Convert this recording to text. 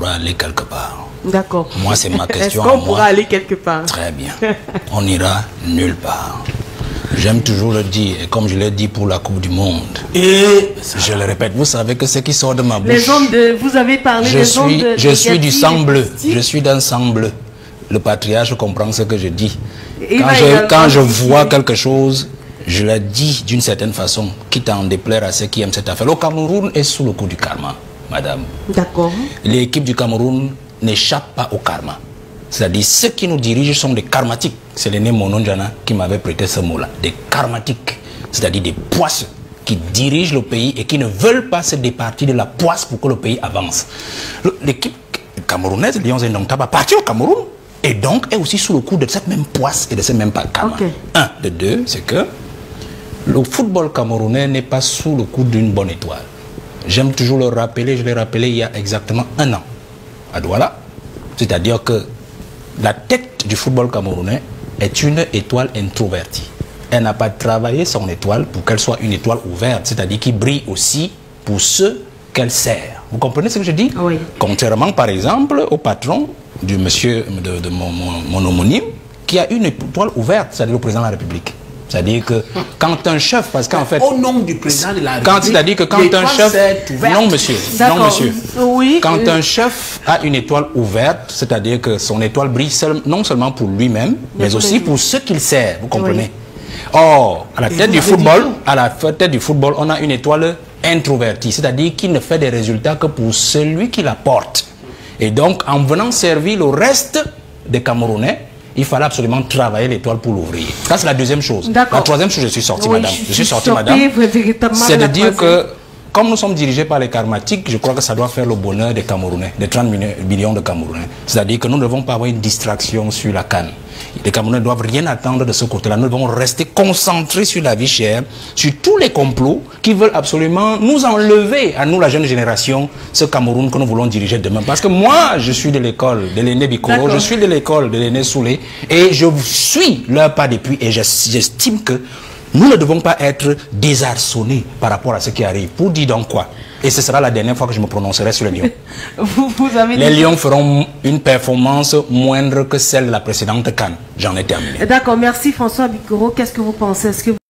pourra aller quelque part. D'accord. Moi, c'est ma question. Est-ce qu'on pourra aller quelque part? Très bien. On ira nulle part. J'aime toujours le dire, et comme je l'ai dit pour la Coupe du Monde, et je le répète, vous savez que ce qui sort de ma bouche... Les ondes de... Vous avez parlé des ondes de... Je suis du sang bleu. Je suis d'un sang bleu. Le patriarche comprend ce que je dis. Quand je vois quelque chose, je le dis d'une certaine façon, quitte à en déplaire à ceux qui aiment cette affaire. Le Cameroun est sous le coup du karma, madame. D'accord. L'équipe du Cameroun n'échappe pas au karma. C'est-à-dire, ceux qui nous dirigent sont des karmatiques. C'est l'aîné Mononjana qui m'avait prêté ce mot-là. Des karmatiques. C'est-à-dire des poisseux qui dirigent le pays et qui ne veulent pas se départir de la poisse pour que le pays avance. L'équipe camerounaise, Lions Indomptables, appartient au Cameroun et donc est aussi sous le coup de cette même poisse et de ce même karma. Okay. Un. De deux, c'est que le football camerounais n'est pas sous le coup d'une bonne étoile. J'aime toujours le rappeler, je l'ai rappelé il y a exactement 1 an à Douala. C'est-à-dire que la tête du football camerounais est une étoile introvertie. Elle n'a pas travaillé son étoile pour qu'elle soit une étoile ouverte, c'est-à-dire qui brille aussi pour ceux qu'elle sert. Vous comprenez ce que je dis? Oui. Contrairement, par exemple, au patron du monsieur, de mon homonyme, qui a une étoile ouverte, c'est-à-dire le président de la République. C'est-à-dire que quand un chef, parce qu'en fait... Au nom du président de la République... C'est-à-dire que quand un chef... Non, monsieur. Non, monsieur. Oui. Quand un chef a une étoile ouverte, c'est-à-dire que son étoile brille non seulement pour lui-même, mais aussi pour ceux qu'il sert. Vous comprenez? Oui. Or, à la tête du football, on a une étoile introvertie, c'est-à-dire qui ne fait des résultats que pour celui qui la porte. Et donc, en venant servir le reste des Camerounais, il fallait absolument travailler l'étoile pour l'ouvrir. Ça, c'est la deuxième chose. La troisième chose, je suis sorti, madame. Je suis sorti, madame. C'est de dire que, comme nous sommes dirigés par les karmatiques, je crois que ça doit faire le bonheur des Camerounais, des 30 millions de Camerounais. C'est-à-dire que nous ne devons pas avoir une distraction sur la CAN. Les Camerounais ne doivent rien attendre de ce côté-là. Nous devons rester concentrés sur la vie chère, sur tous les complots qui veulent absolument nous enlever, à nous, la jeune génération, ce Cameroun que nous voulons diriger demain. Parce que moi, je suis de l'école de l'aîné Bikoro, je suis de l'école de l'aîné Soulé, et je suis leur pas depuis, et j'estime que nous ne devons pas être désarçonnés par rapport à ce qui arrive. Pour dire donc quoi? Et ce sera la dernière fois que je me prononcerai sur les Lions. Les Lions feront une performance moindre que celle de la précédente CAN. J'en ai terminé. D'accord, merci François Bikoro. Qu'est-ce que vous pensez?